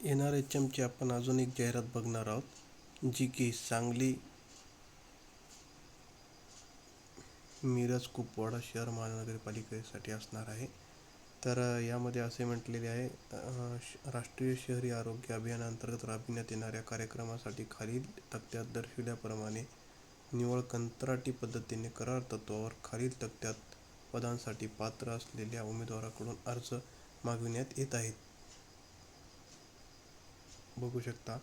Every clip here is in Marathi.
NRHMची आपण अजून एक जाहिरात बघणार आहोत, जी की सांगली मिरज कुपवाडा शहर महानगरपालिकेसाठी असणार आहे. तर यामध्ये असे म्हटलेले आहे, राष्ट्रीय शहरी आरोग्य अभियानाअंतर्गत राबविण्यात येणाऱ्या कार्यक्रमासाठी खालील तक्त्यात दर्शविल्याप्रमाणे निव्वळ कंत्राटी पद्धतीने करार तत्त्वावर खालील तक्त्यात पदांसाठी पात्र असलेल्या उमेदवाराकडून अर्ज मागविण्यात येत आहेत. बघू शकता,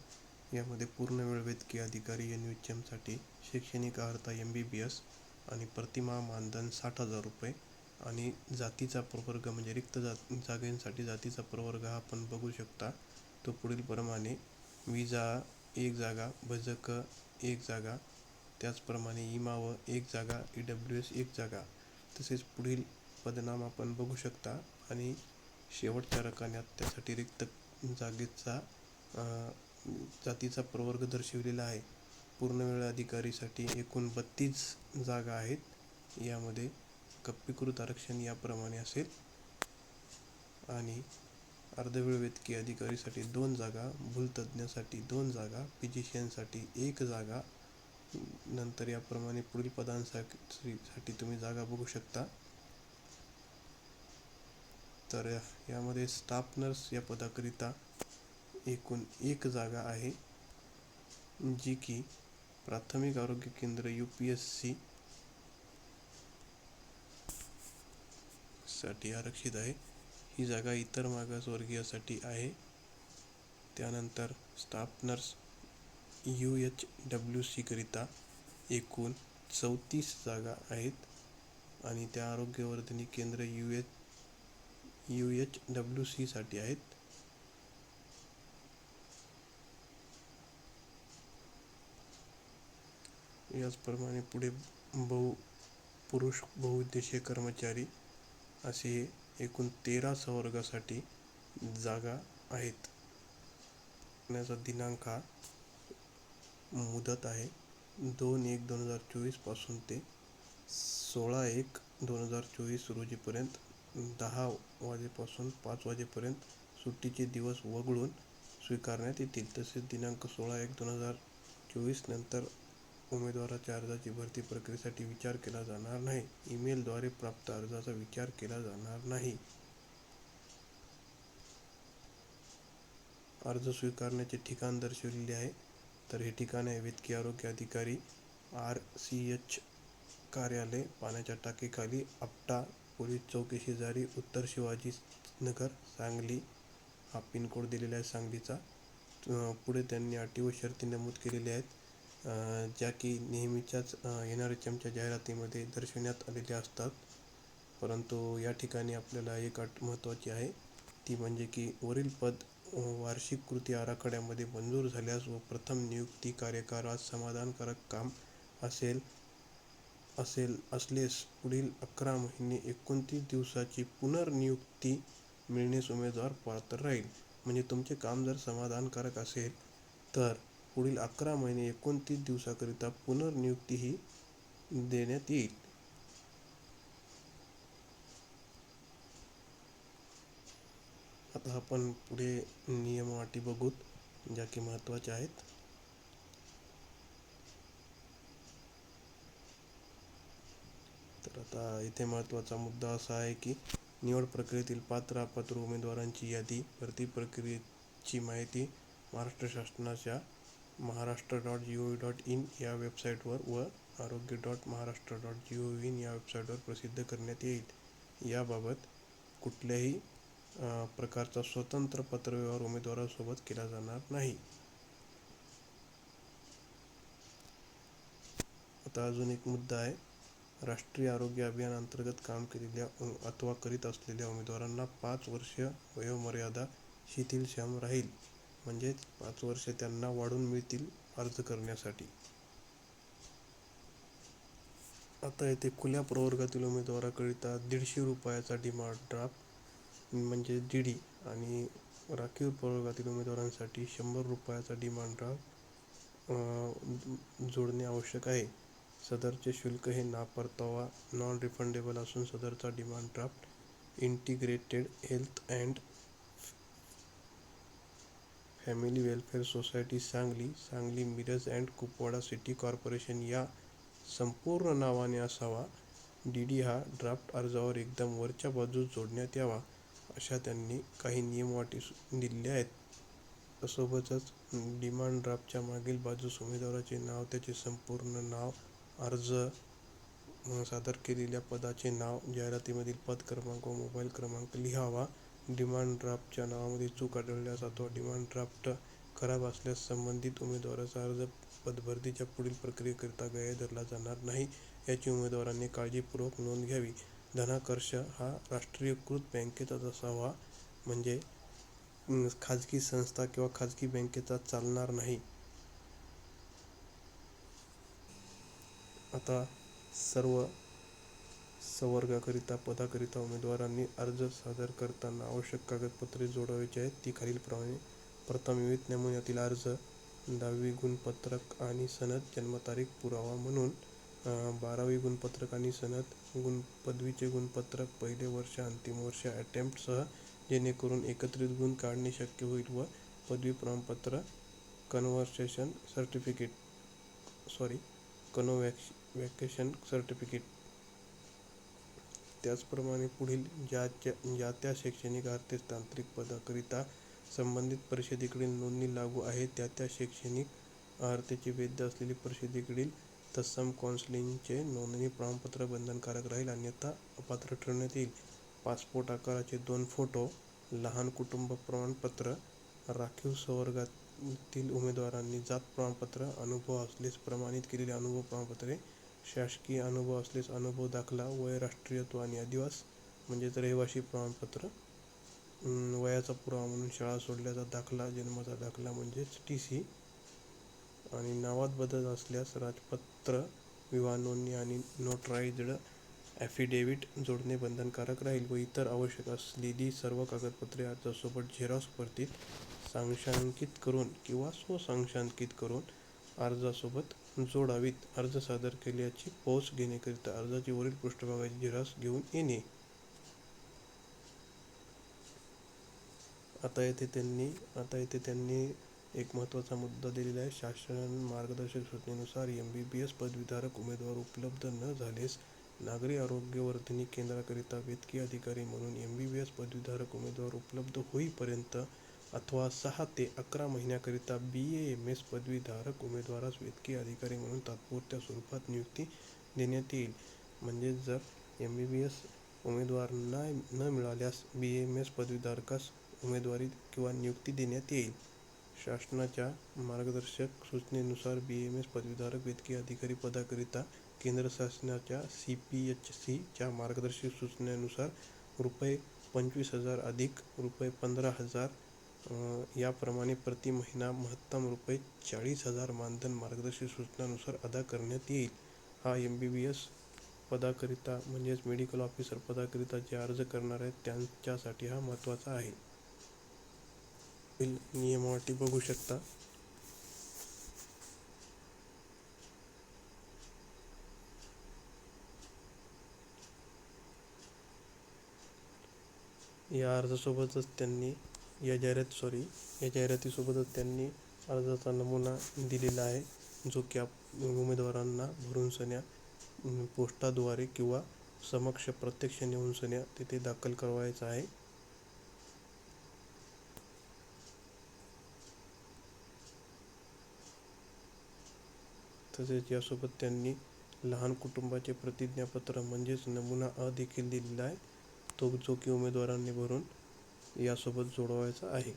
यामध्ये पूर्णवेळ वैद्यकीय अधिकारी NUHMसाठी शैक्षणिक अर्हता MBBS आणि प्रतिमा मानधन 60,000 रुपये आणि जातीचा प्रवर्ग म्हणजे रिक्त जागांसाठी जातीचा प्रवर्ग हा आपण बघू शकता तो पुढील प्रमाणे: विजा 1 जागा, भजक 1 जागा, त्याचप्रमाणे इमाव 1 जागा, EWS 1 जागा. तसेच पुढील पदनाम आपण बघू शकता आणि शेवटच्या रकान्यात त्यासाठी रिक्त जागेचा जातीचा प्रवर्ग दर्शविलेला आहे. पूर्णवेळ अधिकारीसाठी एकूण 32 जागा आहेत. यामध्ये कप्पीकृत आरक्षण याप्रमाणे असेल आणि अर्धवेळ वैद्यकीय अधिकारीसाठी 2 जागा, भूलतज्ञासाठी 2 जागा, फिजिशियनसाठी 1 जागा. नंतर याप्रमाणे पुढील पदांसाठी तुम्ही जागा बघू शकता. तर यामध्ये स्टाफ नर्स या पदाकरिता एकूण 1 जागा आहे, जी की प्राथमिक आरोग्य केंद्र UPSC साठी आरक्षित आहे. ही जागा इतर मागासवर्गीयासाठी आहे. त्यानंतर स्टाफ नर्स UHWC करिता एकूण 34 जागा आहेत आणि त्या आरोग्यवर्धिनी केंद्र UHWC साठी आहेत. याचप्रमाणे पुढे पुरुष बहुउद्देशीय कर्मचारी असे एकूण 13 संवर्गासाठी जागा आहेत. याचा दिनांक हा मुदत आहे 2/1/2024 पासून ते 16/1/2024 रोजीपर्यंत 10 वाजेपासून 5 वाजेपर्यंत सुट्टीचे दिवस वगळून स्वीकारण्यात येतील. तसेच दिनांक 16/1/2024 नंतर उमेदवाराच्या अर्जाची भरती प्रक्रियेसाठी विचार केला जाणार नाही. ईमेलद्वारे प्राप्त अर्जाचा विचार केला जाणार नाही. अर्ज स्वीकारण्याचे ठिकाण दर्शविलेले आहे. तर हे ठिकाण आहे वैद्यकीय आरोग्य अधिकारी RCH कार्यालय, पाण्याच्या टाकीखाली, आपटा पोलीस चौकी शेजारी, उत्तर शिवाजीनगर, सांगली. हा पिनकोड दिलेला आहे सांगलीचा. पुढे त्यांनी अटी व शर्ती नमूद केलेल्या आहेत, ज्या की नेहमीच्याच NRHMच्या जाहिरातीमध्ये दर्शविण्यात आलेल्या असतात. परंतु या ठिकाणी आपल्याला एक अट महत्त्वाची आहे, ती म्हणजे की वरील पद वार्षिक कृती आराखड्यामध्ये मंजूर झाल्यास व प्रथम नियुक्ती कार्यकाळात समाधानकारक काम असलेस पुढील 11 महिने 29 दिवसाची पुनर्नियुक्ती मिळण्यास उमेदवार पात्र राहील. म्हणजे तुमचे काम जर समाधानकारक असेल तर पुढील 11 महिने 29 दिवसाकरिता पुनर्नियुक्ती ही देण्यात येईल. आता आपण पुढे नियम व अटी बघूत, ज्या की महत्त्वाच्या आहेत. तर आता इथे महत्त्वाचा मुद्दा असा आहे की निवड प्रक्रियेतील पात्र अपात्र उमेदवारांची यादी, भरती प्रक्रियेची माहिती महाराष्ट्र शासनाच्या महाराष्ट्र.gov.in या वेबसाईटवर व आरोग्य.महाराष्ट्र.gov.in या वेबसाईटवर प्रसिद्ध करण्यात येईल. याबाबत कुठल्याही प्रकारचा स्वतंत्र पत्रव्यवहार उमेदवारासोबत केला जाणार नाही. आता अजून एक मुद्दा आहे, राष्ट्रीय आरोग्य अभियान अंतर्गत काम केलेल्या अथवा करीत असलेल्या उमेदवारांना 5 वर्ष वयोमर्यादा शिथिलक्षम राहील. म्हणजेच 5 वर्ष त्यांना वाढून मिळतील अर्ज करण्यासाठी. आता येथे खुल्या प्रवर्गातील उमेदवाराकरिता 150 रुपयाचा डिमांड ड्राफ्ट म्हणजे DD आणि राखीव प्रवर्गातील उमेदवारांसाठी 100 रुपयाचा डिमांड ड्राफ्ट जोडणे आवश्यक आहे. सदरचे शुल्क हे नापरतावा नॉन रिफंडेबल असून सदरचा demand draft integrated health and family welfare society Sangli, Sangli Miraj and Kupwad city corporation या संपूर्ण नावाने असावा. डी हा ड्राफ्ट अर्जावर एकदम वरच्या बाजूस जोडण्यात यावा, अशा त्यांनी काही नियम अटी दिलेल्या आहेत. सोबतच डिमांड ड्राफ्टच्या मागील बाजूस उमेदवाराचे नाव, त्याचे संपूर्ण नाव, अर्ज सादर केलेल्या पदाचे नाव, जाहिरातीमधील पद क्रमांक व मोबाईल क्रमांक लिहावा. डिमांड ड्राफ्टच्या नावामध्ये चूक आढळल्यास अथवा डिमांड ड्राफ्ट खराब असल्यास संबंधित उमेदवाराचा अर्ज पदभरतीच्या पुढील प्रक्रियेकरिता ग्राह्य धरला जाणार नाही, याची उमेदवारांनी काळजीपूर्वक नोंद घ्यावी. धनाकर्ष हा राष्ट्रीयकृत बँकेचाच असावा, म्हणजे खाजगी संस्था किंवा खाजगी बँकेचा चालणार नाही. आता सर्व संवर्गाकरिता पदाकरिता उमेदवारांनी अर्ज सादर करताना आवश्यक कागदपत्रे जोडावयाची आहेत. ती खालीलप्रमाणे: प्रथम, विविध नमुन्यातील अर्ज, 10वी गुणपत्रक आणि सनद, जन्मतारीख पुरावा म्हणून 12वी गुणपत्रक आणि सनद, पदवीचे गुणपत्रक, पहिले वर्ष, अंतिम वर्ष अटेम्प्टसह, जेणेकरून एकत्रित गुण काढणे शक्य होईल, व पदवी प्रमाणपत्र, कन्व्हॅक्शन सर्टिफिकेट. त्याचप्रमाणे पुढील ज्या त्या शैक्षणिक आर्थिक तांत्रिक पदाकरिता संबंधित परिषदेकडील नोंदणी लागू आहे, त्या त्या शैक्षणिक अर्हतेचे वैध असलेली परिषदेकडील तत्सम कौन्सिलचे नोंदणी प्रमाणपत्र बंधनकारक राहील, अन्यथा अपात्र ठरवण्यात येईल. पासपोर्ट आकाराचे 2 फोटो, लहान कुटुंब प्रमाणपत्र, राखीव संवर्गातील उमेदवारांनी जात प्रमाणपत्र, अनुभव असल्यास प्रमाणित केलेले अनुभव प्रमाणपत्रे, शासकीय अनुभव असल्यास अनुभव दाखला, वय, राष्ट्रीयत्व आणि अधिवास म्हणजेच रहिवासी प्रमाणपत्र, वयाचा पुरावा म्हणून शाळा सोडल्याचा दाखला, जन्माचा दाखला म्हणजेच TC, आणि नावात बदल असल्यास राजपत्र, विवाह नोंदणी आणि नोटराइज्ड ॲफिडेव्हिट जोडणे बंधनकारक राहील, व इतर आवश्यक असलेली सर्व कागदपत्रे अर्जासोबत झेरॉक्स प्रतीत साक्षांकित करून किंवा स्वसाक्षांकित करून अर्जासोबत जोडावीत. अर्ज सादर केल्याची पौच घेण्याकरिता अर्जाची वरील पृष्ठभागाची झेरॉक्स घेऊन येणे. आता येथे त्यांनी एक महत्त्वाचा मुद्दा दिलेला आहे. शासन मार्गदर्शक सूचनेनुसार MBBS पदवीधारक उमेदवार उपलब्ध न झाल्यास नागरी आरोग्यवर्धिनी केंद्राकरिता वैद्यकीय अधिकारी म्हणून MBBS पदवीधारक उमेदवार उपलब्ध होईपर्यंत अथवा 6 ते 11 महिन्याकरिता BAMS पदवीधारक उमेदवारास वैद्यकीय अधिकारी म्हणून तात्पुरत्या स्वरूपात नियुक्ती देण्यात येईल. म्हणजे जर MBBS उमेदवार न मिळाल्यास BAMS पदवीधारकास उमेदवारी किंवा नियुक्ती देण्यात येईल. शासनाच्या मार्गदर्शक सूचनेनुसार BAMS पदवीधारक वैद्यकीय अधिकारी पदाकरिता केंद्र शासनाच्या CPHC च्या मार्गदर्शक सूचनेनुसार ₹25,000 अधिक ₹15,000 याप्रमाणे प्रति महिना महत्तम ₹40,000 मानधन मार्गदर्शक सूचनानुसार अदा करण्यात येईल. हा MBBS पदाकरिता म्हणजेच मेडिकल ऑफिसर पदाकरिता जे अर्ज करणार आहेत त्यांच्यासाठी हा महत्त्वाचा आहे. नियमावली बघू शकता. या अर्जासोबतच त्यांनी या जाहिरातीसोबतच त्यांनी अर्जाचा नमुना दिलेला आहे, जो की उमेदवारांना भरूनसन्या पोस्टाद्वारे किंवा समक्ष प्रत्यक्ष नेऊनसन्या तिथे दाखल करवायचा आहे. तसेच यासोबत त्यांनी लहान कुटुंबाचे प्रतिज्ञापत्र म्हणजेच नमुना अ देखील दिलेला आहे, तो जो की उमेदवारांनी भरून यासोबत जोडवायचा आहे.